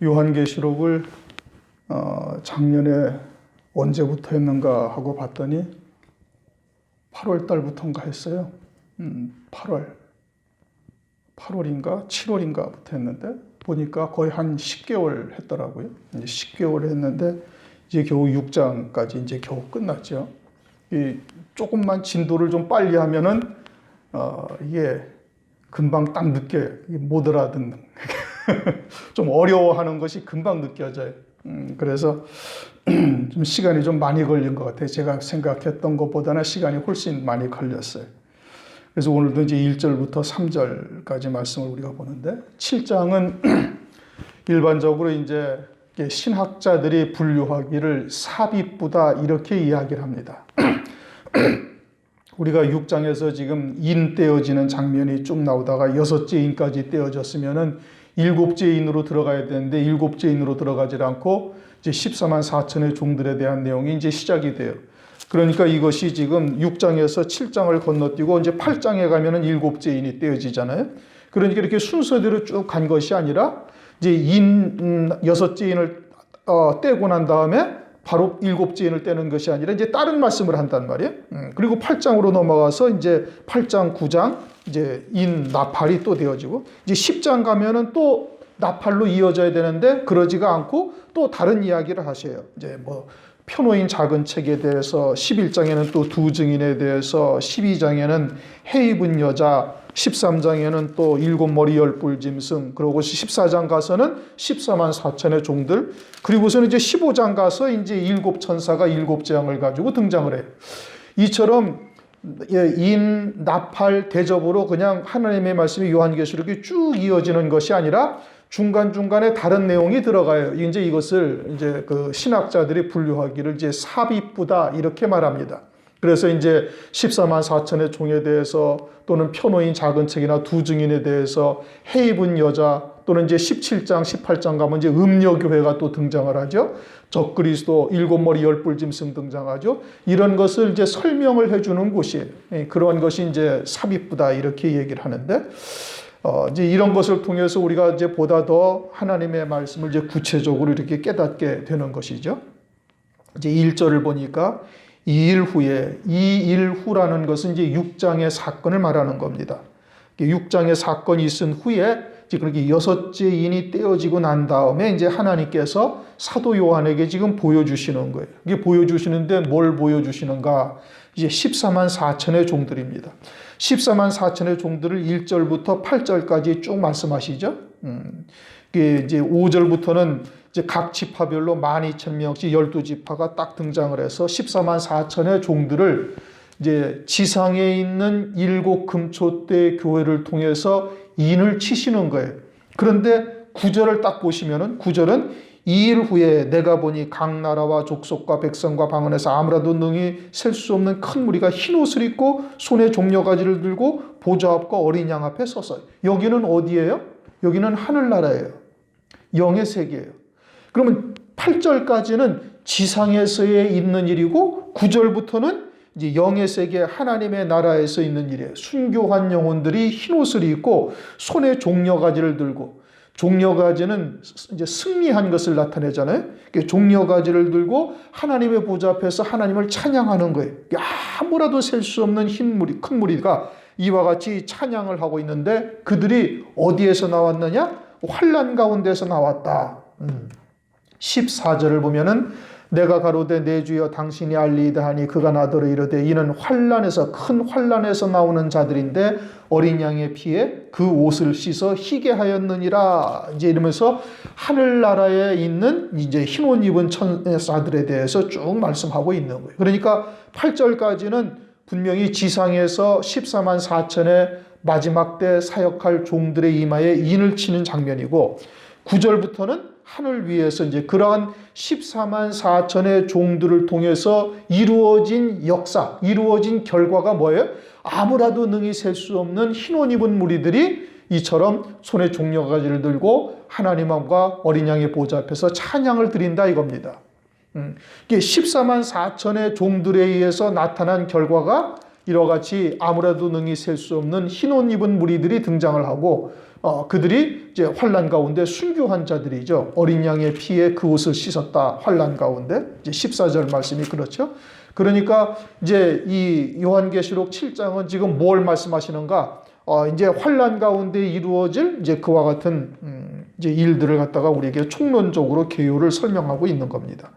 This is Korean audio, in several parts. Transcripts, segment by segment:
요한계시록을 작년에 언제부터 했는가 하고 봤더니 8월 달부터인가 했어요. 8월인가 7월인가부터 했는데 보니까 거의 한 10개월 했더라고요. 이제 10개월 했는데 이제 겨우 6장까지 이제 겨우 끝났죠. 이 조금만 진도를 좀 빨리 하면은 이게 금방 딱 못 알아듣는 좀 어려워하는 것이 금방 느껴져요. 그래서 좀 시간이 좀 많이 걸린 것 같아요. 제가 생각했던 것보다는 시간이 훨씬 많이 걸렸어요. 그래서 오늘도 이제 1절부터 3절까지 말씀을 우리가 보는데 7장은 일반적으로 이제 신학자들이 분류하기를 삽입부다 이렇게 이야기를 합니다. 우리가 6장에서 지금 인 떼어지는 장면이 쭉 나오다가 6째 인까지 떼어졌으면은 7째 인으로 들어가야 되는데 7째 인으로 들어가지 않고 이제 14만 4천의 종들에 대한 내용이 이제 시작이 돼요. 그러니까 이것이 지금 6장에서 7장을 건너뛰고 이제 8장에 가면은 7째 인이 떼어지잖아요. 그러니까 이렇게 순서대로 쭉 간 것이 아니라 이제 6째 인을 떼고 난 다음에 바로 7째 인을 떼는 것이 아니라 이제 다른 말씀을 한단 말이에요. 그리고 8장으로 넘어가서 이제 8장, 9장 이제 인 나팔이 또 되어지고 이제 10장 가면은 또 나팔로 이어져야 되는데 그러지가 않고 또 다른 이야기를 하셔요. 이제 뭐 표노인 작은 책에 대해서 11장에는 또 두 증인에 대해서 12장에는 해 입은 여자 13장에는 또 7머리 10뿔 짐승 그러고 14장 가서는 14만 4천의 종들 그리고서는 이제 15장 가서 이제 7천사가 7재앙을 가지고 등장을 해요. 이처럼 인, 나팔, 대접으로 그냥 하나님의 말씀이 요한계시록이 쭉 이어지는 것이 아니라 중간중간에 다른 내용이 들어가요. 이제 이것을 이제 그 신학자들이 분류하기를 이제 삽입부다 이렇게 말합니다. 그래서 이제 14만 4천의 종에 대해서 또는 표노인 작은 책이나 두 증인에 대해서 해 입은 여자 또는 이제 17장, 18장 가면 이제 음녀교회가 또 등장을 하죠. 적그리스도 7머리 10뿔 짐승 등장하죠. 이런 것을 이제 설명을 해주는 곳이에요. 그런 것이 이제 삽입부다 이렇게 얘기를 하는데 이제 이런 것을 통해서 우리가 이제 보다 더 하나님의 말씀을 이제 구체적으로 이렇게 깨닫게 되는 것이죠. 이제 1절을 보니까 2일 후에, 2일 후라는 것은 이제 6장의 사건을 말하는 겁니다. 6장의 사건이 있은 후에 그렇게 6째 인이 떼어지고 난 다음에 이제 하나님께서 사도 요한에게 지금 보여주시는 거예요. 이게 보여주시는데 뭘 보여주시는가? 이제 14만 4천의 종들입니다. 14만 4천의 종들을 1절부터 8절까지 쭉 말씀하시죠. 이게 이제 5절부터는 이제 각 지파별로 12,000명씩 12지파가 딱 등장을 해서 14만 4천의 종들을 이제 지상에 있는 7 금초대 교회를 통해서 인을 치시는 거예요. 그런데 9절을 딱 보시면은 9절은 2일 후에 내가 보니 각 나라와 족속과 백성과 방언에서 아무라도 능히 셀 수 없는 큰 무리가 흰 옷을 입고 손에 종려가지를 들고 보좌 앞과 어린 양 앞에 서서 여기는 어디예요? 여기는 하늘나라예요. 영의 세계예요. 그러면 8절까지는 지상에서의 있는 일이고 9절부터는 이제 영의 세계 하나님의 나라에서 있는 일이에요. 순교한 영혼들이 흰 옷을 입고 손에 종려가지를 들고 종려가지는 이제 승리한 것을 나타내잖아요. 종려가지를 들고 하나님의 보좌 앞에서 하나님을 찬양하는 거예요. 아무라도 셀 수 없는 흰 무리, 큰 무리가 이와 같이 찬양을 하고 있는데 그들이 어디에서 나왔느냐? 환난 가운데서 나왔다. 14절을 보면은 내가 가로되 내 주여 당신이 알리이다 하니 그가 나더러 이르되 이는 환난에서 큰 환난에서 나오는 자들인데 어린 양의 피에 그 옷을 씻어 희게 하였느니라. 이제 이러면서 하늘나라에 있는 이제 흰 옷 입은 천사들에 대해서 쭉 말씀하고 있는 거예요. 그러니까 8절까지는 분명히 지상에서 14만 4천의 마지막 때 사역할 종들의 이마에 인을 치는 장면이고 9절부터는 하늘 위에서 이제 그러한 14만 4천의 종들을 통해서 이루어진 역사, 이루어진 결과가 뭐예요? 아무라도 능히 셀 수 없는 흰 옷 입은 무리들이 이처럼 손에 종려가지를 들고 하나님과 어린 양의 보좌 앞에서 찬양을 드린다 이겁니다. 이게 14만 4천의 종들에 의해서 나타난 결과가 이와 같이 아무라도 능히 셀 수 없는 흰 옷 입은 무리들이 등장을 하고 그들이 이제 환난 가운데 순교한 자들이죠. 어린 양의 피에 그 옷을 씻었다. 환난 가운데 이제 14절 말씀이 그렇죠. 그러니까 이제 이 요한계시록 7장은 지금 뭘 말씀하시는가? 이제 환난 가운데 이루어질 이제 그와 같은 이제 일들을 갖다가 우리에게 총론적으로 개요를 설명하고 있는 겁니다.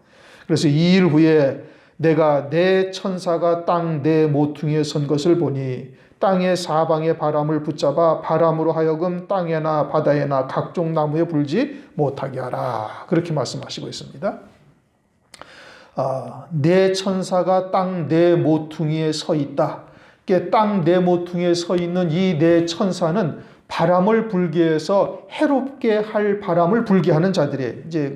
그래서 이 일 후에 내가 내 천사가 땅 내 모퉁이에 선 것을 보니 땅의 사방의 바람을 붙잡아 바람으로 하여금 땅에나 바다에나 각종 나무에 불지 못하게 하라. 그렇게 말씀하시고 있습니다. 내 천사가 땅 내 모퉁이에 서 있다. 땅 내 모퉁이에 서 있는 이 내 천사는 바람을 불게 해서 해롭게 할 바람을 불게 하는 자들이에요. 이제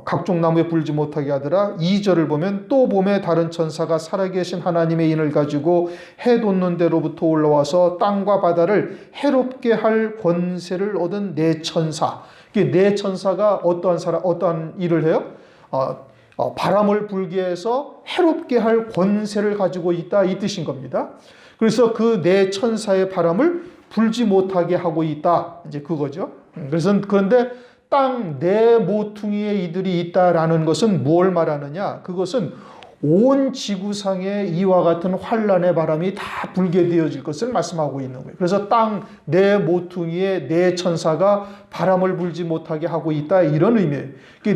각종 나무에 불지 못하게 하더라. 2절을 보면 또 봄에 다른 천사가 살아계신 하나님의 인을 가지고 해 돋는 데로부터 올라와서 땅과 바다를 해롭게 할 권세를 얻은 내 천사. 내 천사가 어떠한 일을 해요? 바람을 불게 해서 해롭게 할 권세를 가지고 있다, 이 뜻인 겁니다. 그래서 그 내 천사의 바람을 불지 못하게 하고 있다, 이제 그거죠. 그런데 땅 내 모퉁이에 이들이 있다라는 것은 뭘 말하느냐? 그것은 온 지구상에 이와 같은 환란의 바람이 다 불게 되어질 것을 말씀하고 있는 거예요. 그래서 땅 내 모퉁이에 내 천사가 바람을 불지 못하게 하고 있다, 이런 의미예요.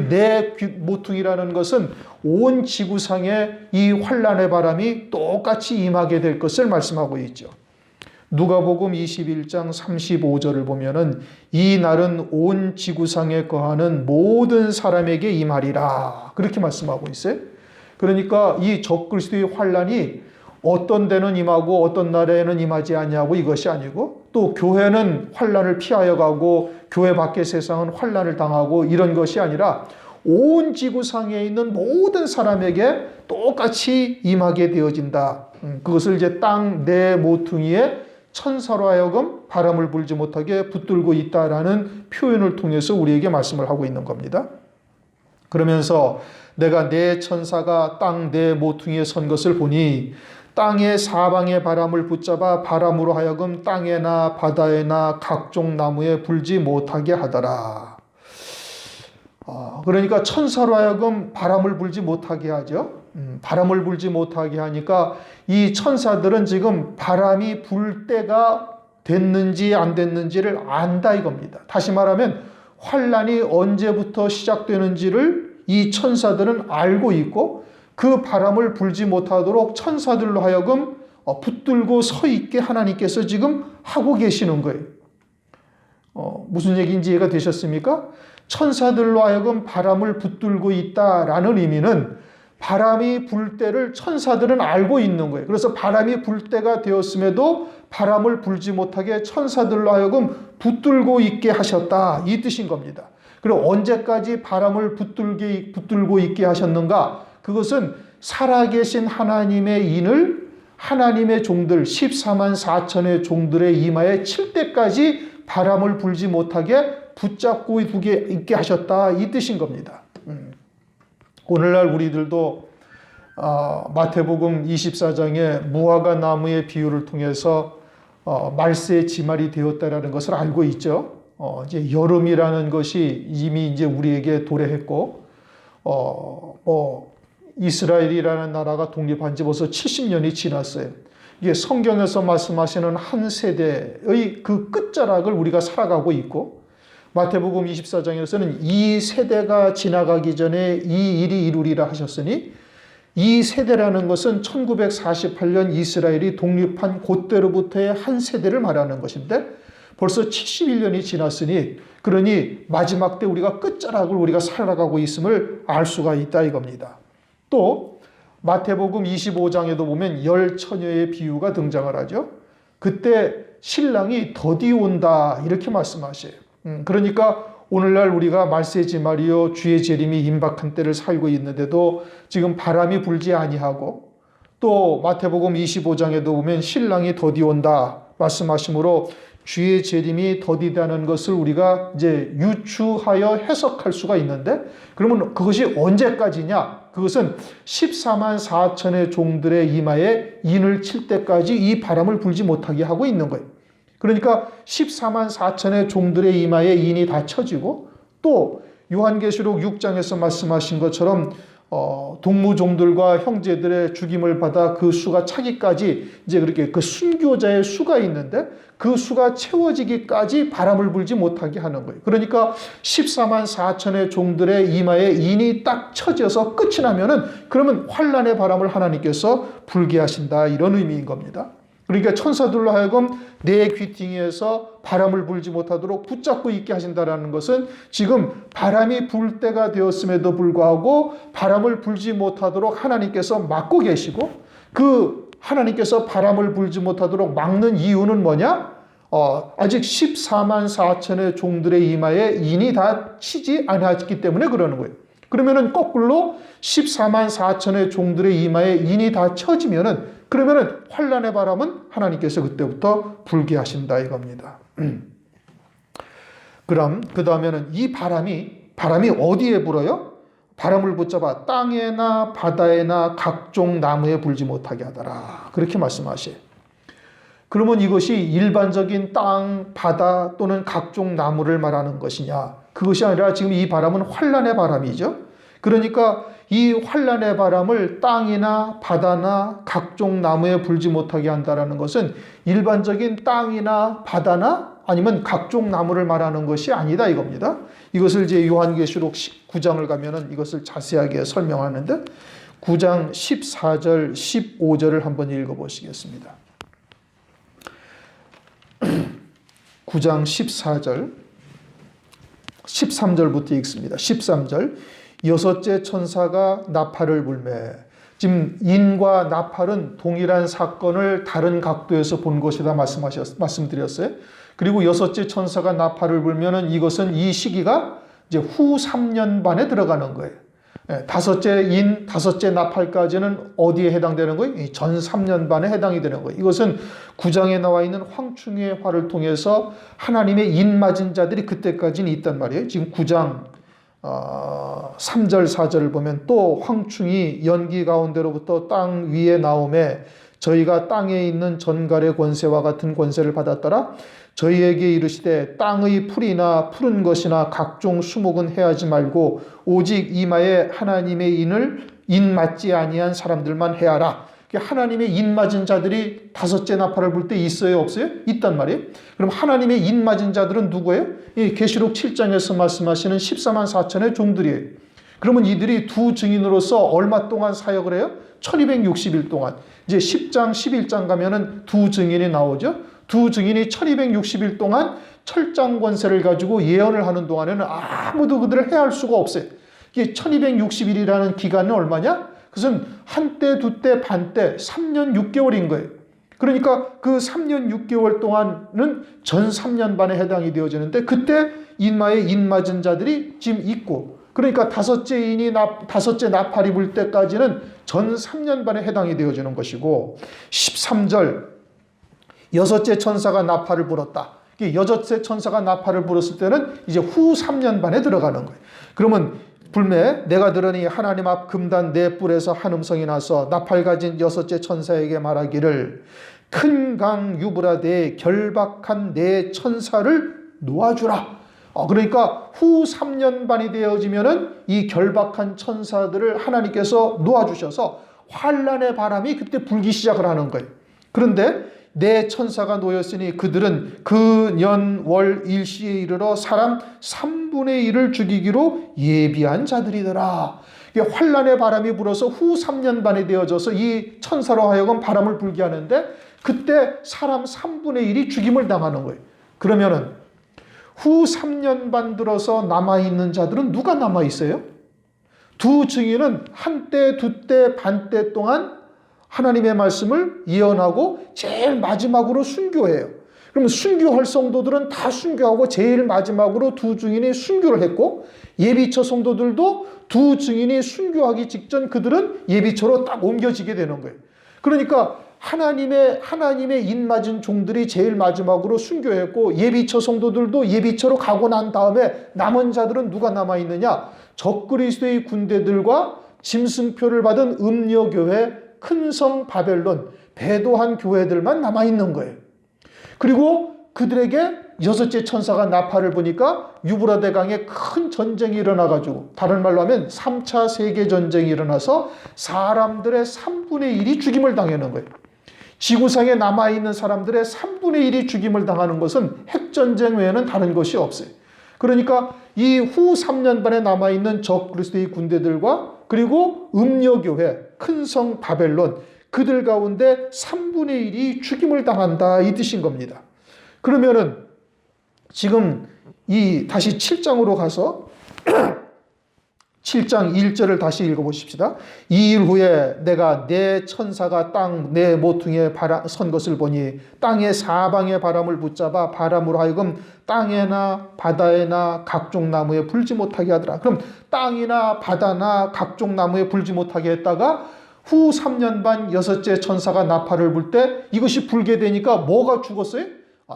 내 모퉁이라는 것은 온 지구상에 이 환란의 바람이 똑같이 임하게 될 것을 말씀하고 있죠. 누가복음 21장 35절을 보면은 이 날은 온 지구상에 거하는 모든 사람에게 임하리라, 그렇게 말씀하고 있어요. 그러니까 이 적그리스도의 환란이 어떤 데는 임하고 어떤 날에는 임하지 않냐고, 이것이 아니고, 또 교회는 환란을 피하여 가고 교회 밖의 세상은 환란을 당하고 이런 것이 아니라 온 지구상에 있는 모든 사람에게 똑같이 임하게 되어진다. 그것을 이제 땅 내 모퉁이에 천사로 하여금 바람을 불지 못하게 붙들고 있다라는 표현을 통해서 우리에게 말씀을 하고 있는 겁니다. 그러면서 내가 내 천사가 땅 내 모퉁이에 선 것을 보니 땅의 사방의 바람을 붙잡아 바람으로 하여금 땅에나 바다에나 각종 나무에 불지 못하게 하더라. 그러니까 천사로 하여금 바람을 불지 못하게 하죠. 바람을 불지 못하게 하니까 이 천사들은 지금 바람이 불 때가 됐는지 안 됐는지를 안다, 이겁니다. 다시 말하면 환란이 언제부터 시작되는지를 이 천사들은 알고 있고 그 바람을 불지 못하도록 천사들로 하여금 붙들고 서 있게 하나님께서 지금 하고 계시는 거예요. 무슨 얘기인지 이해가 되셨습니까? 천사들로 하여금 바람을 붙들고 있다라는 의미는 바람이 불 때를 천사들은 알고 있는 거예요. 그래서 바람이 불 때가 되었음에도 바람을 불지 못하게 천사들로 하여금 붙들고 있게 하셨다, 이 뜻인 겁니다. 그리고 언제까지 바람을 붙들고 있게 하셨는가? 그것은 살아계신 하나님의 인을 하나님의 종들 14만 4천의 종들의 이마에 칠 때까지 바람을 불지 못하게 붙잡고 있게 하셨다, 이 뜻인 겁니다. 오늘날 우리들도 마태복음 24장의 무화과 나무의 비유를 통해서 말세의 지말이 되었다라는 것을 알고 있죠. 이제 여름이라는 것이 이미 이제 우리에게 도래했고, 이스라엘이라는 나라가 독립한 지 벌써 70년이 지났어요. 이게 성경에서 말씀하시는 한 세대의 그 끝자락을 우리가 살아가고 있고, 마태복음 24장에서는 이 세대가 지나가기 전에 이 일이 이루리라 하셨으니, 이 세대라는 것은 1948년 이스라엘이 독립한 그때로부터의 한 세대를 말하는 것인데 벌써 71년이 지났으니, 그러니 마지막 때 우리가 끝자락을 우리가 살아가고 있음을 알 수가 있다, 이겁니다. 또 마태복음 25장에도 보면 열 처녀의 비유가 등장을 하죠. 그때 신랑이 더디 온다, 이렇게 말씀하셔요. 그러니까 오늘날 우리가 말세의 지말이요 주의 재림이 임박한 때를 살고 있는데도 지금 바람이 불지 아니하고, 또 마태복음 25장에도 보면 신랑이 더디 온다 말씀하시므로 주의 재림이 더디다는 것을 우리가 이제 유추하여 해석할 수가 있는데, 그러면 그것이 언제까지냐? 그것은 14만 4천의 종들의 이마에 인을 칠 때까지 이 바람을 불지 못하게 하고 있는 거예요. 그러니까 14만 4천의 종들의 이마에 인이 다 쳐지고, 또 요한계시록 6장에서 말씀하신 것처럼 동무종들과 형제들의 죽임을 받아 그 수가 차기까지 이제 그렇게 그 순교자의 수가 있는데 그 수가 채워지기까지 바람을 불지 못하게 하는 거예요. 그러니까 14만 4천의 종들의 이마에 인이 딱 쳐져서 끝이 나면은 그러면 환란의 바람을 하나님께서 불게 하신다, 이런 의미인 겁니다. 그러니까 천사들로 하여금 내 귀퉁이에서 바람을 불지 못하도록 붙잡고 있게 하신다는 것은 지금 바람이 불 때가 되었음에도 불구하고 바람을 불지 못하도록 하나님께서 막고 계시고, 그 하나님께서 바람을 불지 못하도록 막는 이유는 뭐냐? 아직 14만 4천의 종들의 이마에 인이 다 치지 않았기 때문에 그러는 거예요. 그러면은 거꾸로 14만 4천의 종들의 이마에 인이 다 쳐지면은, 그러면은 환란의 바람은 하나님께서 그때부터 불게 하신다 이겁니다. 그럼 그 다음에는 이 바람이 어디에 불어요? 바람을 붙잡아 땅에나 바다에나 각종 나무에 불지 못하게 하더라, 그렇게 말씀하셔요. 그러면 이것이 일반적인 땅, 바다 또는 각종 나무를 말하는 것이냐? 그것이 아니라 지금 이 바람은 환란의 바람이죠. 그러니까 이 환란의 바람을 땅이나 바다나 각종 나무에 불지 못하게 한다는 것은 일반적인 땅이나 바다나 아니면 각종 나무를 말하는 것이 아니다 이겁니다. 이것을 이제 요한계시록 19장을 가면은 이것을 자세하게 설명하는데, 9장 14절 15절을 한번 읽어보시겠습니다. 9장 14절 13절부터 읽습니다. 13절, 여섯째 천사가 나팔을 불매. 지금 인과 나팔은 동일한 사건을 다른 각도에서 본 것이다 말씀드렸어요. 그리고 여섯째 천사가 나팔을 불면은 이것은 이 시기가 이제 후 3년 반에 들어가는 거예요. 다섯째 나팔까지는 어디에 해당되는 거예요? 전 3년 반에 해당이 되는 거예요. 이것은 9장에 나와 있는 황충의 활을 통해서 하나님의 인 맞은 자들이 그때까지는 있단 말이에요. 지금 9장 3절 4절을 보면, 또 황충이 연기 가운데로부터 땅 위에 나오매 저희가 땅에 있는 전갈의 권세와 같은 권세를 받았더라. 저희에게 이르시되 땅의 풀이나 푸른 것이나 각종 수목은 해하지 말고 오직 이마에 하나님의 인 맞지 아니한 사람들만 해하라. 하나님의 인 맞은 자들이 다섯째 나팔을 불 때 있어요, 없어요? 있단 말이에요. 그럼 하나님의 인 맞은 자들은 누구예요? 이 계시록 7장에서 말씀하시는 14만 4천의 종들이에요. 그러면 이들이 두 증인으로서 얼마 동안 사역을 해요? 1260일 동안. 이제 10장 11장 가면은 두 증인이 나오죠. 두 증인이 1260일 동안 철장 권세를 가지고 예언을 하는 동안에는 아무도 그들을 해할 수가 없어요. 이게 1260일이라는 기간은 얼마냐? 그것은 한때, 두때, 반때, 3년 6개월인 거예요. 그러니까 그 3년 6개월 동안은 전 3년 반에 해당이 되어지는데, 그때 인마에 인 맞은 자들이 지금 있고, 그러니까 다섯째 나팔이 불 때까지는 전 3년 반에 해당이 되어지는 것이고, 13절, 여섯째 천사가 나팔을 불었다. 여섯째 천사가 나팔을 불었을 때는 이제 후 3년 반에 들어가는 거예요. 그러면 불매, 내가 들으니 하나님 앞 금단 네 뿔에서 한 음성이 나서 나팔 가진 여섯째 천사에게 말하기를, 큰 강 유브라데에 결박한 네 천사를 놓아주라. 그러니까 후 3년 반이 되어지면은 이 결박한 천사들을 하나님께서 놓아주셔서 환란의 바람이 그때 불기 시작을 하는 거예요. 그런데 네 천사가 놓였으니 그들은 그 년 월 일시에 이르러 사람 3분의 1을 죽이기로 예비한 자들이더라. 환란의 바람이 불어서 후 3년 반이 되어져서 이 천사로 하여금 바람을 불게 하는데, 그때 사람 3분의 1이 죽임을 당하는 거예요. 그러면은 후 3년 반 들어서 남아있는 자들은 누가 남아있어요? 두 증인은 한때, 두때, 반때 동안 하나님의 말씀을 예언하고 제일 마지막으로 순교해요. 그러면 순교할 성도들은 다 순교하고 제일 마지막으로 두 증인이 순교를 했고, 예비처 성도들도 두 증인이 순교하기 직전 그들은 예비처로 딱 옮겨지게 되는 거예요. 그러니까 하나님의 인 맞은 종들이 제일 마지막으로 순교했고, 예비처 성도들도 예비처로 가고 난 다음에 남은 자들은 누가 남아있느냐? 적그리스도의 군대들과 짐승표를 받은 음녀교회, 큰 성 바벨론, 배도한 교회들만 남아있는 거예요. 그리고 그들에게 여섯째 천사가 나팔을 부니까 유브라데 강에 큰 전쟁이 일어나가지고, 다른 말로 하면 3차 세계전쟁이 일어나서 사람들의 3분의 1이 죽임을 당하는 거예요. 지구상에 남아있는 사람들의 3분의 1이 죽임을 당하는 것은 핵전쟁 외에는 다른 것이 없어요. 그러니까 이 후 3년 반에 남아있는 적그리스도의 군대들과 그리고 음녀교회, 큰 성 바벨론, 그들 가운데 3분의 1이 죽임을 당한다, 이 뜻인 겁니다. 그러면은 지금 다시 7장으로 가서 7장 1절을 다시 읽어보십시다. 2일 후에 내가 내 천사가 땅 내 모퉁이에 선 것을 보니 땅의 사방의 바람을 붙잡아 바람으로 하여금 땅에나 바다에나 각종 나무에 불지 못하게 하더라. 그럼 땅이나 바다나 각종 나무에 불지 못하게 했다가 후 3년 반 여섯째 천사가 나팔을 불 때 이것이 불게 되니까 뭐가 죽었어요?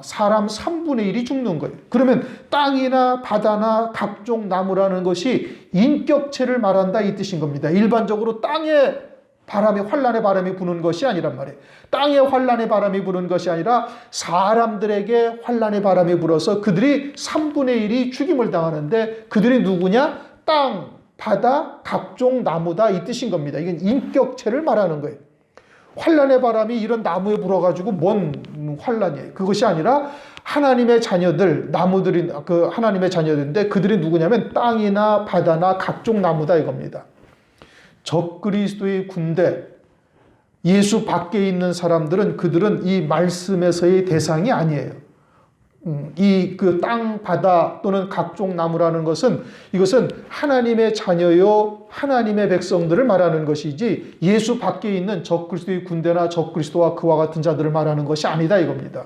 사람 3분의 1이 죽는 거예요. 그러면 땅이나 바다나 각종 나무라는 것이 인격체를 말한다, 이 뜻인 겁니다. 일반적으로 땅에 환란의 바람이 부는 것이 아니란 말이에요. 땅에 환란의 바람이 부는 것이 아니라 사람들에게 환란의 바람이 불어서 그들이 3분의 1이 죽임을 당하는데, 그들이 누구냐? 땅, 바다, 각종 나무다, 이 뜻인 겁니다. 이건 인격체를 말하는 거예요. 환란의 바람이 이런 나무에 불어가지고 뭔 환란이에요. 그것이 아니라 하나님의 자녀들, 나무들이 하나님의 자녀들인데 그들이 누구냐면 땅이나 바다나 각종 나무다, 이겁니다. 적그리스도의 군대, 예수 밖에 있는 사람들은 그들은 이 말씀에서의 대상이 아니에요. 땅, 바다 또는 각종 나무라는 것은 이것은 하나님의 자녀요, 하나님의 백성들을 말하는 것이지 예수 밖에 있는 적그리스도의 군대나 적그리스도와 그와 같은 자들을 말하는 것이 아니다, 이겁니다.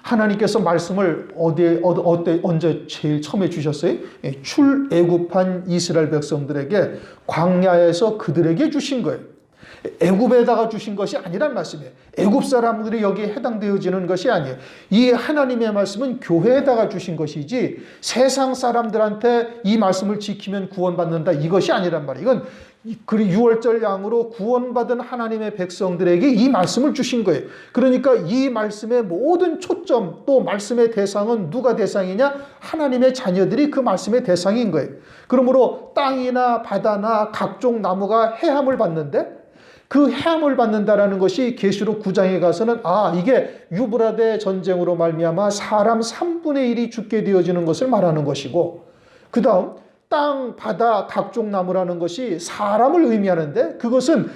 하나님께서 말씀을 언제 제일 처음에 주셨어요? 출애굽한 이스라엘 백성들에게 광야에서 그들에게 주신 거예요. 애굽에다가 주신 것이 아니란 말씀이에요. 애굽 사람들이 여기에 해당되어지는 것이 아니에요. 이 하나님의 말씀은 교회에다가 주신 것이지 세상 사람들한테 이 말씀을 지키면 구원받는다, 이것이 아니란 말이에요. 이건 유월절 양으로 구원받은 하나님의 백성들에게 이 말씀을 주신 거예요. 그러니까 이 말씀의 모든 초점, 또 말씀의 대상은 누가 대상이냐? 하나님의 자녀들이 그 말씀의 대상인 거예요. 그러므로 땅이나 바다나 각종 나무가 해함을 받는데, 그 해함을 받는다라는 것이 계시록 9장에 가서는 이게 유브라데 전쟁으로 말미암아 사람 3분의 1이 죽게 되어지는 것을 말하는 것이고, 그 다음 땅, 바다, 각종 나무라는 것이 사람을 의미하는데 그것은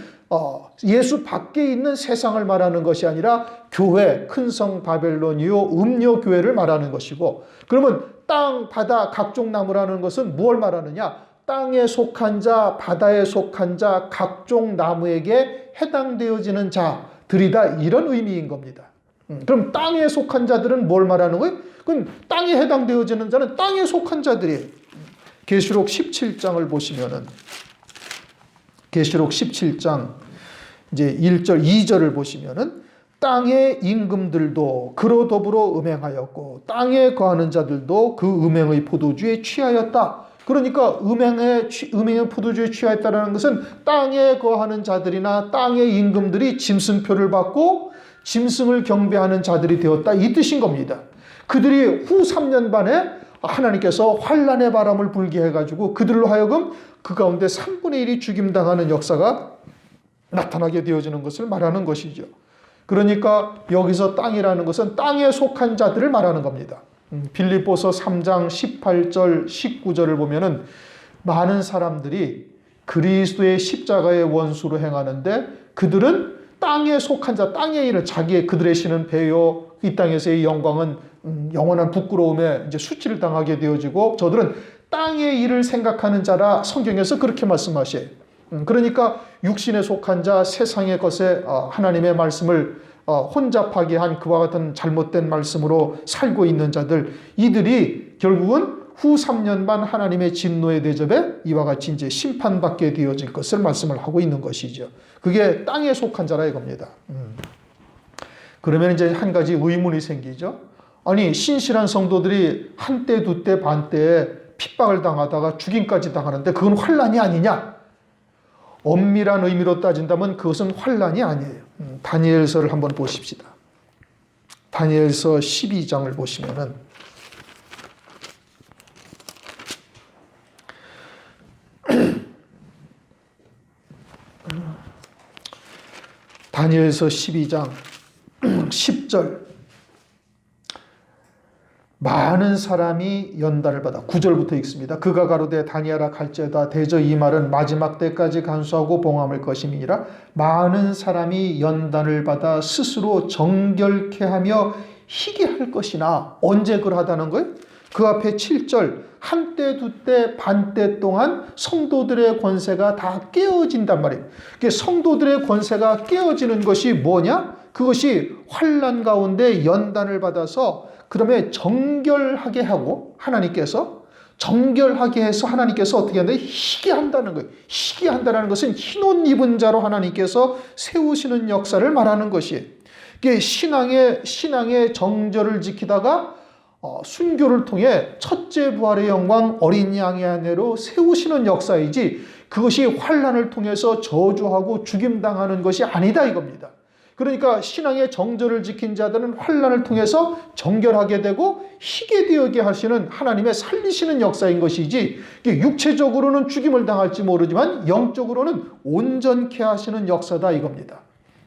예수 밖에 있는 세상을 말하는 것이 아니라 교회, 큰 성 바벨론이요, 음녀교회를 말하는 것이고, 그러면 땅, 바다, 각종 나무라는 것은 무엇을 말하느냐? 땅에 속한 자, 바다에 속한 자, 각종 나무에게 해당되어지는 자들이다, 이런 의미인 겁니다. 그럼 땅에 속한 자들은 뭘 말하는 거예요? 그건 땅에 해당되어지는 자는 땅에 속한 자들이에요. 계시록 17장을 보시면은, 계시록 17장 이제 1절, 2절을 보시면은 땅의 임금들도 그로 더불어 음행하였고 땅에 거하는 자들도 그 음행의 포도주에 취하였다. 그러니까 음행의 포도주에 취하였다는 것은 땅에 거하는 자들이나 땅의 임금들이 짐승표를 받고 짐승을 경배하는 자들이 되었다, 이 뜻인 겁니다. 그들이 후 3년 반에 하나님께서 환란의 바람을 불게 해가지고 그들로 하여금 그 가운데 3분의 1이 죽임당하는 역사가 나타나게 되어지는 것을 말하는 것이죠. 그러니까 여기서 땅이라는 것은 땅에 속한 자들을 말하는 겁니다. 빌립보서 3장 18절 19절을 보면은 많은 사람들이 그리스도의 십자가의 원수로 행하는데 그들은 땅에 속한 자, 땅의 일을 그들의 신은 배요, 이 땅에서의 영광은 영원한 부끄러움에 이제 수치를 당하게 되어지고 저들은 땅의 일을 생각하는 자라 성경에서 그렇게 말씀하셔요. 그러니까 육신에 속한 자, 세상의 것에 하나님의 말씀을 혼잡하게 한 그와 같은 잘못된 말씀으로 살고 있는 자들, 이들이 결국은 후 3년 반 하나님의 진노의 대접에 이와 같이 이제 심판받게 되어질 것을 말씀을 하고 있는 것이죠. 그게 땅에 속한 자라 이겁니다. 그러면 이제 한 가지 의문이 생기죠. 아니, 신실한 성도들이 한때, 두때, 반때에 핍박을 당하다가 죽임까지 당하는데 그건 환란이 아니냐? 엄밀한 의미로 따진다면 그것은 환란이 아니에요. 다니엘서를 한번 보십시다. 다니엘서 12장을 보시면은 다니엘서 12장 10절 많은 사람이 연단을 받아 9절부터 읽습니다. 그가 가로되 다니엘아 갈지어다 대저 이 말은 마지막 때까지 간수하고 봉함할 것임이니라. 많은 사람이 연단을 받아 스스로 정결케 하며 희게 할 것이나 언제 그러하다는 거예요? 그 앞에 7절 한때 두때 반때 동안 성도들의 권세가 다 깨어진단 말이에요. 성도들의 권세가 깨어지는 것이 뭐냐? 그것이 환난 가운데 연단을 받아서 그다음에 정결하게 하고 하나님께서 정결하게 해서 하나님께서 어떻게 한다? 희게 한다는 거예요. 희게 한다는 것은 흰 옷 입은 자로 하나님께서 세우시는 역사를 말하는 것이에요. 이게 신앙의 정절을 지키다가 순교를 통해 첫째 부활의 영광 어린 양의 아내로 세우시는 역사이지 그것이 환난을 통해서 저주하고 죽임당하는 것이 아니다 이겁니다. 그러니까 신앙의 정절을 지킨 자들은 환난을 통해서 정결하게 되고 희게 되게 하시는 하나님의 살리시는 역사인 것이지 육체적으로는 죽임을 당할지 모르지만 영적으로는 온전케 하시는 역사다 이겁니다.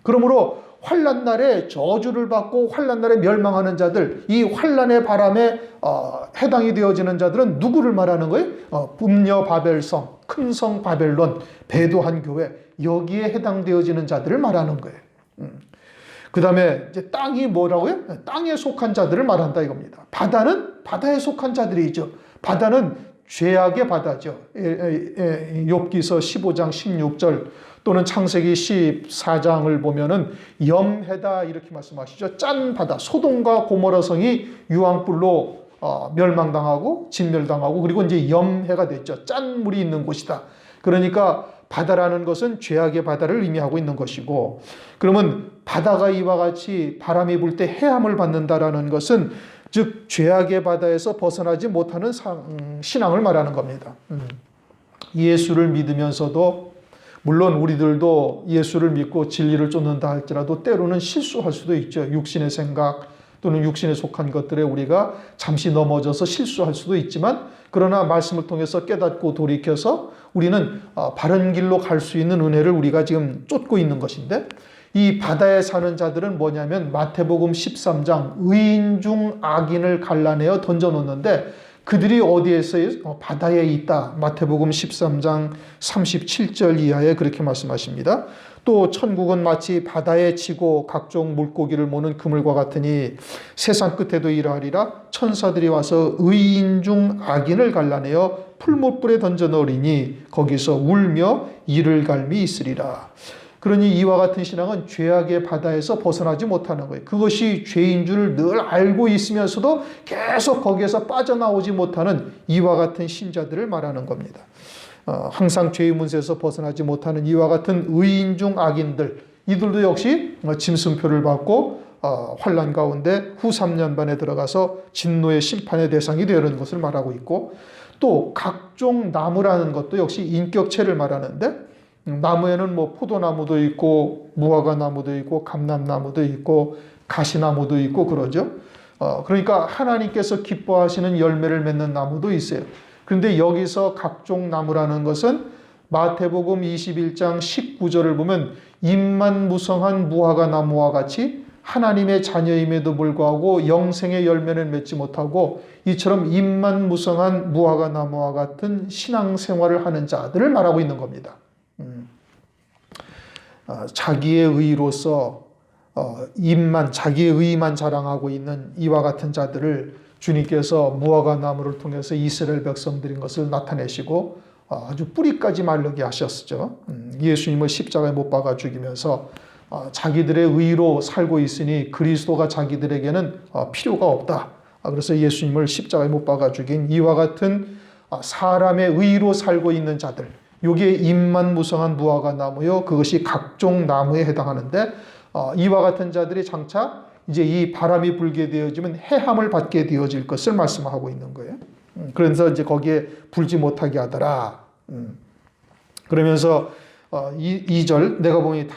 그러므로 환난 날에 저주를 받고 환난 날에 멸망하는 자들, 이 환난의 바람에 해당이 되어지는 자들은 누구를 말하는 거예요? 음녀 바벨성, 큰 성 바벨론, 배도한 교회, 여기에 해당되어지는 자들을 말하는 거예요. 그 다음에 이제 땅이 뭐라고요? 땅에 속한 자들을 말한다 이겁니다. 바다는 바다에 속한 자들이죠. 바다는 죄악의 바다죠. 욥기서 15장 16절 또는 창세기 14장을 보면은 염해다 이렇게 말씀하시죠. 짠 바다, 소돔과 고모라 성이 유황불로 멸망당하고 진멸당하고 그리고 이제 염해가 됐죠. 짠 물이 있는 곳이다. 그러니까 바다라는 것은 죄악의 바다를 의미하고 있는 것이고, 그러면 바다가 이와 같이 바람이 불 때 해함을 받는다라는 것은 즉 죄악의 바다에서 벗어나지 못하는 신앙을 말하는 겁니다. 예수를 믿으면서도 물론 우리들도 예수를 믿고 진리를 쫓는다 할지라도 때로는 실수할 수도 있죠. 육신의 생각 또는 육신에 속한 것들에 우리가 잠시 넘어져서 실수할 수도 있지만 그러나 말씀을 통해서 깨닫고 돌이켜서 우리는 바른 길로 갈 수 있는 은혜를 우리가 지금 쫓고 있는 것인데, 이 바다에 사는 자들은 뭐냐면 마태복음 13장 의인 중 악인을 갈라내어 던져놓는데 그들이 어디에 있어요? 바다에 있다. 마태복음 13장 37절 이하에 그렇게 말씀하십니다. 또 천국은 마치 바다에 치고 각종 물고기를 모는 그물과 같으니 세상 끝에도 이러하리라. 천사들이 와서 의인 중 악인을 갈라내어 풀못불에 던져 넣으리니 거기서 울며 이를 갈미 있으리라. 그러니 이와 같은 신앙은 죄악의 바다에서 벗어나지 못하는 거예요. 그것이 죄인 줄 늘 알고 있으면서도 계속 거기에서 빠져나오지 못하는 이와 같은 신자들을 말하는 겁니다. 항상 죄의 문세에서 벗어나지 못하는 이와 같은 의인 중 악인들, 이들도 역시 짐승표를 받고 환난 가운데 후 3년반에 들어가서 진노의 심판의 대상이 되는 것을 말하고 있고, 또 각종 나무라는 것도 역시 인격체를 말하는데 나무에는 뭐 포도나무도 있고 무화과나무도 있고 감람나무도 있고 가시나무도 있고 그러죠. 그러니까 하나님께서 기뻐하시는 열매를 맺는 나무도 있어요. 그런데 여기서 각종 나무라는 것은 마태복음 21장 19절을 보면 잎만 무성한 무화과나무와 같이 하나님의 자녀임에도 불구하고 영생의 열매를 맺지 못하고 이처럼 잎만 무성한 무화과나무와 같은 신앙생활을 하는 자들을 말하고 있는 겁니다. 자기의 의로서 자기의 의만 자랑하고 있는 이와 같은 자들을 주님께서 무화과나무를 통해서 이스라엘 백성들인 것을 나타내시고 아주 뿌리까지 마르게 하셨죠. 예수님을 십자가에 못 박아 죽이면서 자기들의 의로 살고 있으니 그리스도가 자기들에게는 필요가 없다. 그래서 예수님을 십자가에 못 박아 죽인 이와 같은 사람의 의로 살고 있는 자들, 요게 잎만 무성한 무화과나무요, 그것이 각종 나무에 해당하는데 이와 같은 자들이 장차 이제 이 바람이 불게 되어지면 해함을 받게 되어질 것을 말씀하고 있는 거예요. 그래서 이제 거기에 불지 못하게 하더라. 그러면서 2절 내가 보니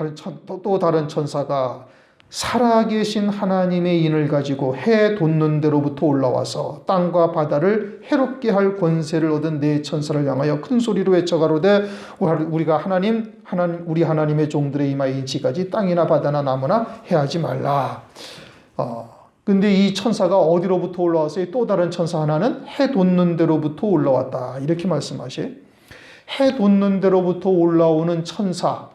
또 다른 천사가 살아계신 하나님의 인을 가지고 해 돋는 데로부터 올라와서 땅과 바다를 해롭게 할 권세를 얻은 네 천사를 향하여 큰 소리로 외쳐가로되 우리가 우리 하나님의 종들의 이마에 인치까지 땅이나 바다나 나무나 해하지 말라. 근데 이 천사가 어디로부터 올라왔어요? 또 다른 천사 하나는 해 돋는 데로부터 올라왔다. 이렇게 말씀하셔요. 해 돋는 데로부터 올라오는 천사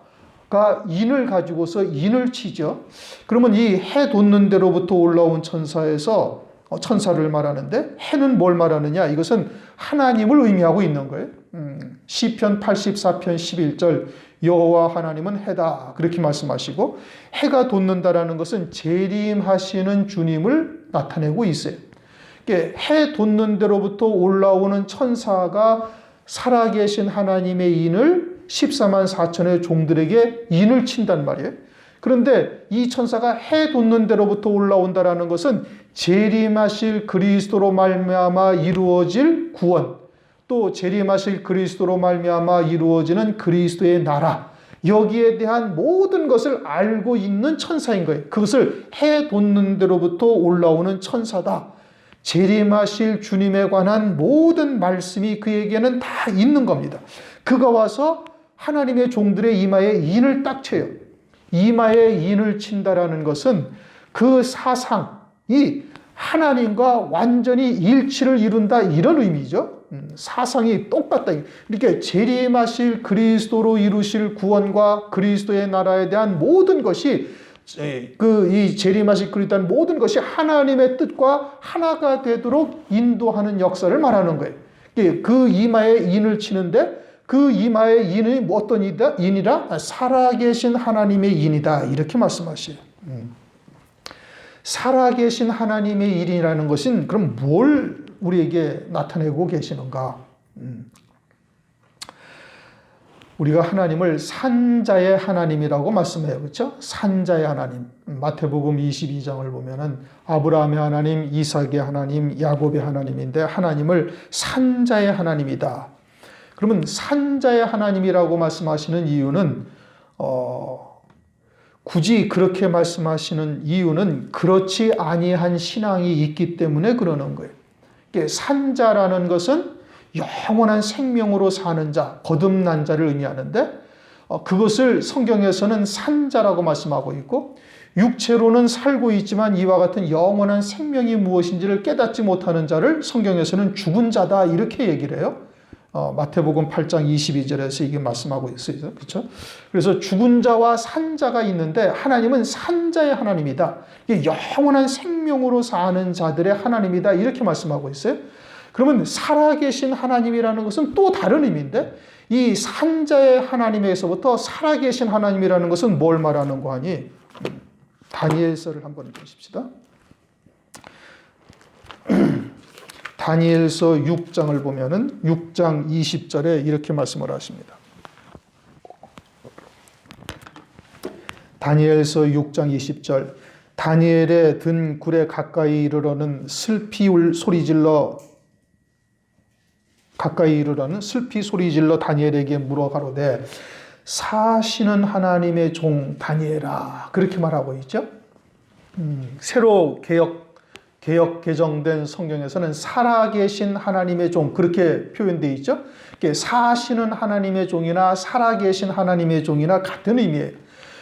가 인을 가지고서 인을 치죠. 그러면 이 해 돋는 데로부터 올라온 천사에서 천사를 말하는데 해는 뭘 말하느냐? 이것은 하나님을 의미하고 있는 거예요. 시편 84편 11절 여호와 하나님은 해다 그렇게 말씀하시고 해가 돋는다라는 것은 재림하시는 주님을 나타내고 있어요. 해 돋는 데로부터 올라오는 천사가 살아계신 하나님의 인을 14만 4천의 종들에게 인을 친단 말이에요. 그런데 이 천사가 해 돋는 데로부터 올라온다라는 것은 재림하실 그리스도로 말미암아 이루어질 구원, 또 재림하실 그리스도로 말미암아 이루어지는 그리스도의 나라, 여기에 대한 모든 것을 알고 있는 천사인 거예요. 그것을 해 돋는 데로부터 올라오는 천사다. 재림하실 주님에 관한 모든 말씀이 그에게는 다 있는 겁니다. 그가 와서 하나님의 종들의 이마에 인을 딱 쳐요. 이마에 인을 친다라는 것은 그 사상이 하나님과 완전히 일치를 이룬다 이런 의미죠. 사상이 똑같다. 이렇게 재림하실 그리스도로 이루실 구원과 그리스도의 나라에 대한 모든 것이 이 재림하실 그리스도의 모든 것이 하나님의 뜻과 하나가 되도록 인도하는 역사를 말하는 거예요. 그 이마에 인을 치는데 그 이마의 인이 어떤 인이라? 살아계신 하나님의 인이다. 이렇게 말씀하셔요. 살아계신 하나님의 인이라는 것은 그럼 뭘 우리에게 나타내고 계시는가? 우리가 하나님을 산자의 하나님이라고 말씀해요. 그렇죠? 산자의 하나님. 마태복음 22장을 보면은 아브라함의 하나님, 이삭의 하나님, 야곱의 하나님인데 하나님을 산자의 하나님이다. 그러면 산자의 하나님이라고 말씀하시는 이유는 굳이 그렇게 말씀하시는 이유는 그렇지 아니한 신앙이 있기 때문에 그러는 거예요. 산자라는 것은 영원한 생명으로 사는 자, 거듭난 자를 의미하는데 그것을 성경에서는 산자라고 말씀하고 있고 육체로는 살고 있지만 이와 같은 영원한 생명이 무엇인지를 깨닫지 못하는 자를 성경에서는 죽은 자다 이렇게 얘기를 해요. 마태복음 8장 22절에서 이게 말씀하고 있어요. 그렇죠? 그래서 죽은 자와 산 자가 있는데 하나님은 산자의 하나님이다. 영원한 생명으로 사는 자들의 하나님이다. 이렇게 말씀하고 있어요. 그러면 살아계신 하나님이라는 것은 또 다른 의미인데 이 산자의 하나님에서부터 살아계신 하나님이라는 것은 뭘 말하는 거 하니? 다니엘서를 한번 보십시다. 다니엘서 6장을 보면은 6장 20절에 이렇게 말씀을 하십니다. 다니엘서 6장 20절 다니엘의 든 굴에 가까이 이르러는 슬피 소리질러 다니엘에게 물어 가로되 사시는 하나님의 종 다니엘아 그렇게 말하고 있죠. 새로 개혁 개정된 성경에서는 살아계신 하나님의 종 그렇게 표현되어 있죠. 사시는 하나님의 종이나 살아계신 하나님의 종이나 같은 의미예요.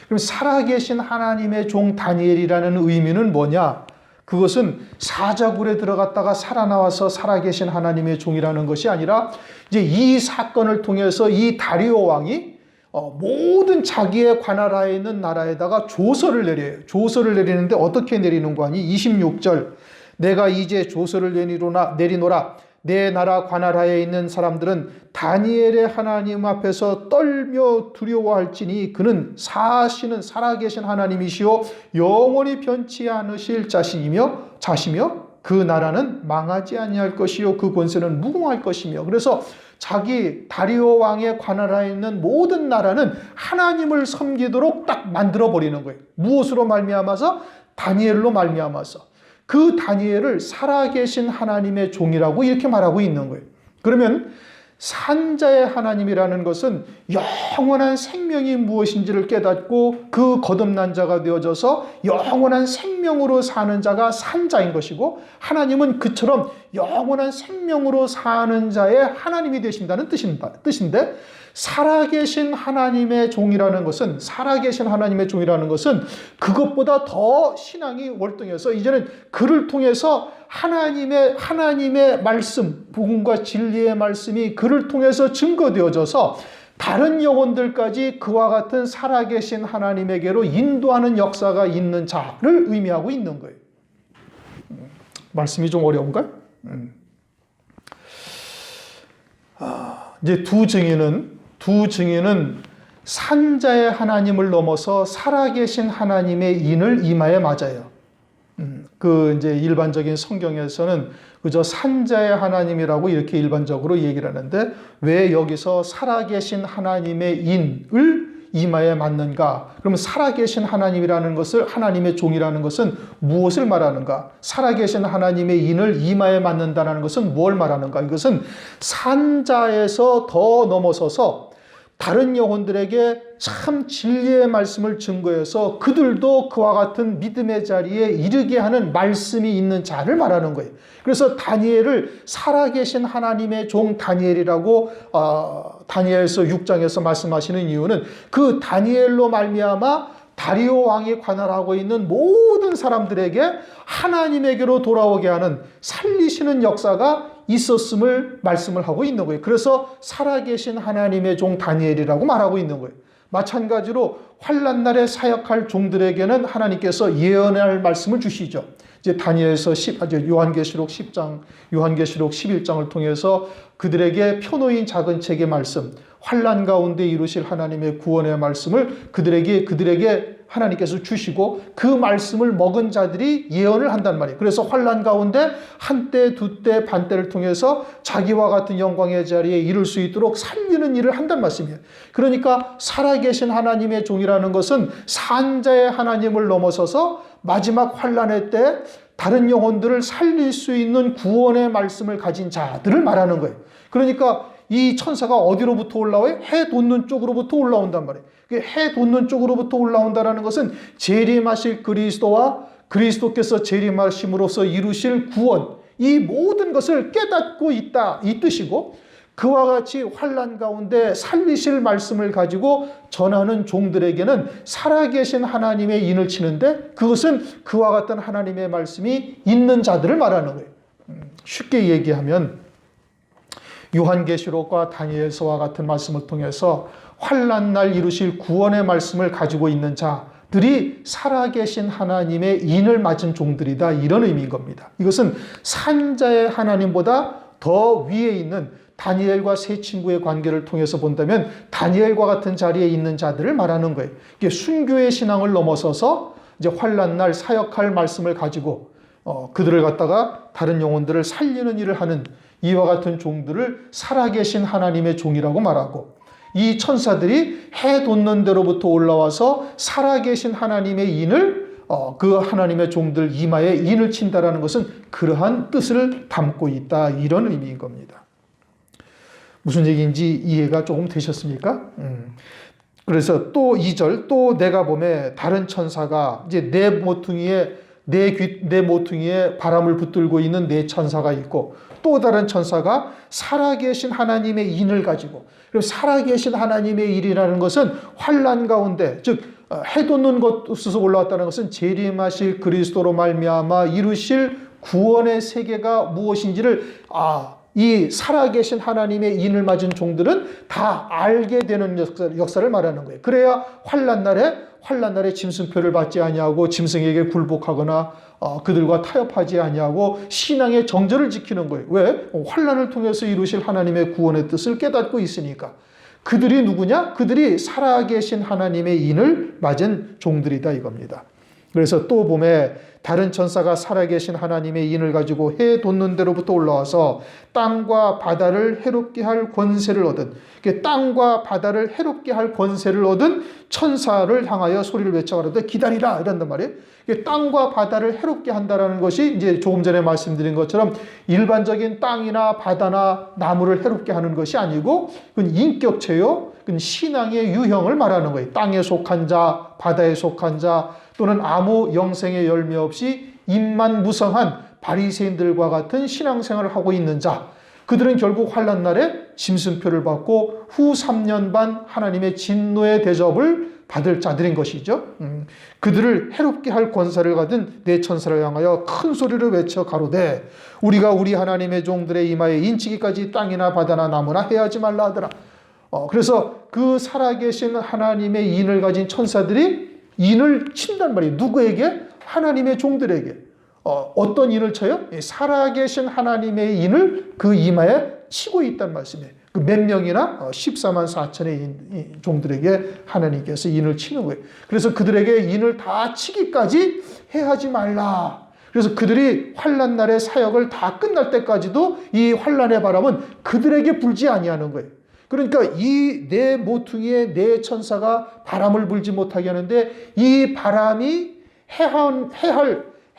그럼 살아계신 하나님의 종 다니엘이라는 의미는 뭐냐? 그것은 사자굴에 들어갔다가 살아나와서 살아계신 하나님의 종이라는 것이 아니라 이제 이 사건을 통해서 이 다리오 왕이 모든 자기의 관할하에 있는 나라에다가 조서를 내려요. 조서를 내리는데 어떻게 내리는 거 아니? 26절 내가 이제 조서를 내리노라 내 나라 관할하에 있는 사람들은 다니엘의 하나님 앞에서 떨며 두려워할지니 그는 사시는 살아계신 하나님이시요 영원히 변치 않으실 자시며 그 나라는 망하지 아니할 것이요 그 권세는 무궁할 것이며 그래서 자기 다리오 왕의 관할하에 있는 모든 나라는 하나님을 섬기도록 딱 만들어 버리는 거예요. 무엇으로 말미암아서? 다니엘로 말미암아서. 그 다니엘을 살아계신 하나님의 종이라고 이렇게 말하고 있는 거예요. 그러면 산자의 하나님이라는 것은 영원한 생명이 무엇인지를 깨닫고 그 거듭난 자가 되어져서 영원한 생명으로 사는 자가 산자인 것이고, 하나님은 그처럼 영원한 생명으로 사는 자의 하나님이 되신다는 뜻인데, 살아계신 하나님의 종이라는 것은 그것보다 더 신앙이 월등해서 이제는 그를 통해서 하나님의 말씀, 복음과 진리의 말씀이 그를 통해서 증거되어져서 다른 영혼들까지 그와 같은 살아계신 하나님에게로 인도하는 역사가 있는 자를 의미하고 있는 거예요. 말씀이 좀 어려운가요? 이제 두 증인은 산자의 하나님을 넘어서 살아계신 하나님의 인을 이마에 맞아요. 이제 일반적인 성경에서는 그저 산자의 하나님이라고 이렇게 일반적으로 얘기를 하는데, 왜 여기서 살아계신 하나님의 인을 이마에 맞는가? 그러면 살아계신 하나님이라는 것을, 하나님의 종이라는 것은 무엇을 말하는가? 살아계신 하나님의 인을 이마에 맞는다는 것은 무엇을 말하는가? 이것은 산자에서 더 넘어서서 다른 영혼들에게 참 진리의 말씀을 증거해서 그들도 그와 같은 믿음의 자리에 이르게 하는 말씀이 있는 자를 말하는 거예요. 그래서 다니엘을 살아계신 하나님의 종 다니엘이라고 다니엘서 6장에서 말씀하시는 이유는, 그 다니엘로 말미암아 다리오 왕이 관할하고 있는 모든 사람들에게 하나님에게로 돌아오게 하는 살리시는 역사가 있었음을 말씀을 하고 있는 거예요. 그래서 살아계신 하나님의 종 다니엘이라고 말하고 있는 거예요. 마찬가지로 환난 날에 사역할 종들에게는 하나님께서 예언할 말씀을 주시죠. 이제 다니엘서 요한계시록 10장, 요한계시록 11장을 통해서 그들에게 펴놓인 작은 책의 말씀, 환난 가운데 이루실 하나님의 구원의 말씀을 그들에게 하나님께서 주시고, 그 말씀을 먹은 자들이 예언을 한단 말이에요. 그래서 환난 가운데 한때, 두때, 반때를 통해서 자기와 같은 영광의 자리에 이룰 수 있도록 살리는 일을 한단 말씀이에요. 그러니까 살아계신 하나님의 종이라는 것은 산자의 하나님을 넘어서서 마지막 환난의 때 다른 영혼들을 살릴 수 있는 구원의 말씀을 가진 자들을 말하는 거예요. 그러니까 이 천사가 어디로부터 올라와요? 해 돋는 쪽으로부터 올라온단 말이에요. 해 돋는 쪽으로부터 올라온다는 것은 재림하실 그리스도와 그리스도께서 재림하심으로써 이루실 구원, 이 모든 것을 깨닫고 있다, 이 뜻이고, 그와 같이 환난 가운데 살리실 말씀을 가지고 전하는 종들에게는 살아계신 하나님의 인을 치는데, 그것은 그와 같은 하나님의 말씀이 있는 자들을 말하는 거예요. 쉽게 얘기하면 요한계시록과 다니엘서와 같은 말씀을 통해서 환난 날 이루실 구원의 말씀을 가지고 있는 자들이 살아계신 하나님의 인을 맞은 종들이다, 이런 의미인 겁니다. 이것은 산자의 하나님보다 더 위에 있는 다니엘과 세 친구의 관계를 통해서 본다면 다니엘과 같은 자리에 있는 자들을 말하는 거예요. 이게 순교의 신앙을 넘어서서 이제 환난 날 사역할 말씀을 가지고 그들을 갖다가 다른 영혼들을 살리는 일을 하는 이와 같은 종들을 살아계신 하나님의 종이라고 말하고, 이 천사들이 해 돋는 데로부터 올라와서 살아계신 하나님의 인을, 그 하나님의 종들 이마에 인을 친다라는 것은 그러한 뜻을 담고 있다, 이런 의미인 겁니다. 무슨 얘기인지 이해가 조금 되셨습니까? 그래서 또 2절, 또 내가 보매 다른 천사가 이제 내 모퉁이에 바람을 붙들고 있는 네 천사가 있고, 또 다른 천사가 살아계신 하나님의 인을 가지고, 그리고 살아계신 하나님의 인이라는 것은 환난 가운데, 즉 해돋는 곳에서 올라왔다는 것은 재림하실 그리스도로 말미암아 이루실 구원의 세계가 무엇인지를 이 살아계신 하나님의 인을 맞은 종들은 다 알게 되는 역사를 말하는 거예요. 그래야 환난 날에 짐승표를 받지 아니하고 짐승에게 굴복하거나 그들과 타협하지 아니하고 신앙의 정절을 지키는 거예요. 왜? 환난을 통해서 이루실 하나님의 구원의 뜻을 깨닫고 있으니까. 그들이 누구냐? 그들이 살아계신 하나님의 인을 맞은 종들이다, 이겁니다. 그래서 또 봄에 다른 천사가 살아계신 하나님의 인을 가지고 해 돋는 데로부터 올라와서 땅과 바다를 해롭게 할 권세를 얻은, 땅과 바다를 해롭게 할 권세를 얻은 천사를 향하여 소리를 외쳐 가로되 기다리라 이런단 말이에요. 땅과 바다를 해롭게 한다라는 것이 이제 조금 전에 말씀드린 것처럼 일반적인 땅이나 바다나 나무를 해롭게 하는 것이 아니고 그건 인격체요, 그건 신앙의 유형을 말하는 거예요. 땅에 속한 자, 바다에 속한 자, 또는 아무 영생의 열매 없이 입만 무성한 바리새인들과 같은 신앙생활을 하고 있는 자, 그들은 결국 환난 날에 짐승표를 받고 후 3년 반 하나님의 진노의 대접을 받을 자들인 것이죠. 그들을 해롭게 할 권세를 가진 내 천사를 향하여 큰 소리로 외쳐 가로되 우리가 우리 하나님의 종들의 이마에 인치기까지 땅이나 바다나 나무나 해하지 말라 하더라. 그래서 그 살아계신 하나님의 인을 가진 천사들이 인을 친단 말이에요. 누구에게? 하나님의 종들에게. 어떤 인을 쳐요? 살아계신 하나님의 인을 그 이마에 치고 있단 말씀이에요. 그 몇 명이나 14만 4천의 종들에게 하나님께서 인을 치는 거예요. 그래서 그들에게 인을 다 치기까지 해하지 말라. 그래서 그들이 환난 날의 사역을 다 끝날 때까지도 이 환난의 바람은 그들에게 불지 아니하는 거예요. 그러니까 이 네 모퉁이의 네 천사가 바람을 불지 못하게 하는데 이 바람이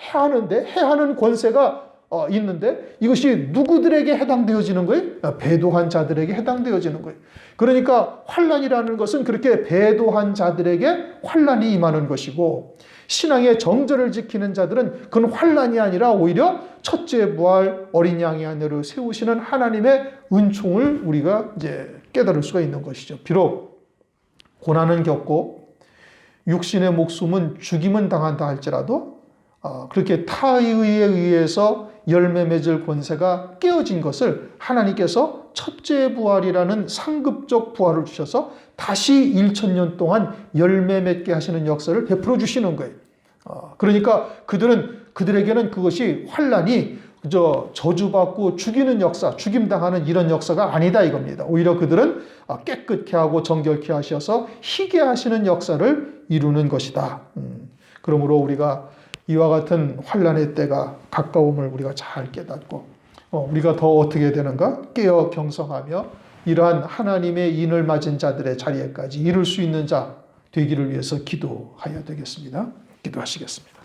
해하는 권세가 있는데 이것이 누구들에게 해당되어지는 거예요? 배도한 자들에게 해당되어지는 거예요. 그러니까 환난이라는 것은 그렇게 배도한 자들에게 환난이 임하는 것이고 신앙의 정절을 지키는 자들은 그건 환난이 아니라 오히려 첫째 부활 어린 양의 아내로 세우시는 하나님의 은총을 우리가 이제 깨달을 수가 있는 것이죠. 비록 고난은 겪고 육신의 목숨은 죽임은 당한다 할지라도 그렇게 타의에 의해서 열매 맺을 권세가 깨어진 것을 하나님께서 첫째 부활이라는 상급적 부활을 주셔서 다시 1000년 동안 열매 맺게 하시는 역사를 베풀어 주시는 거예요. 그러니까 그들에게는 그것이 환난이 그저 저주받고 죽이는 역사, 죽임당하는 이런 역사가 아니다 이겁니다. 오히려 그들은 깨끗게 하고 정결케 하셔서 희게 하시는 역사를 이루는 것이다. 그러므로 우리가 이와 같은 환난의 때가 가까움을 우리가 잘 깨닫고 우리가 더 어떻게 되는가? 깨어 경성하며 이러한 하나님의 인을 맞은 자들의 자리에까지 이룰 수 있는 자 되기를 위해서 기도하여야 되겠습니다. 기도하시겠습니다.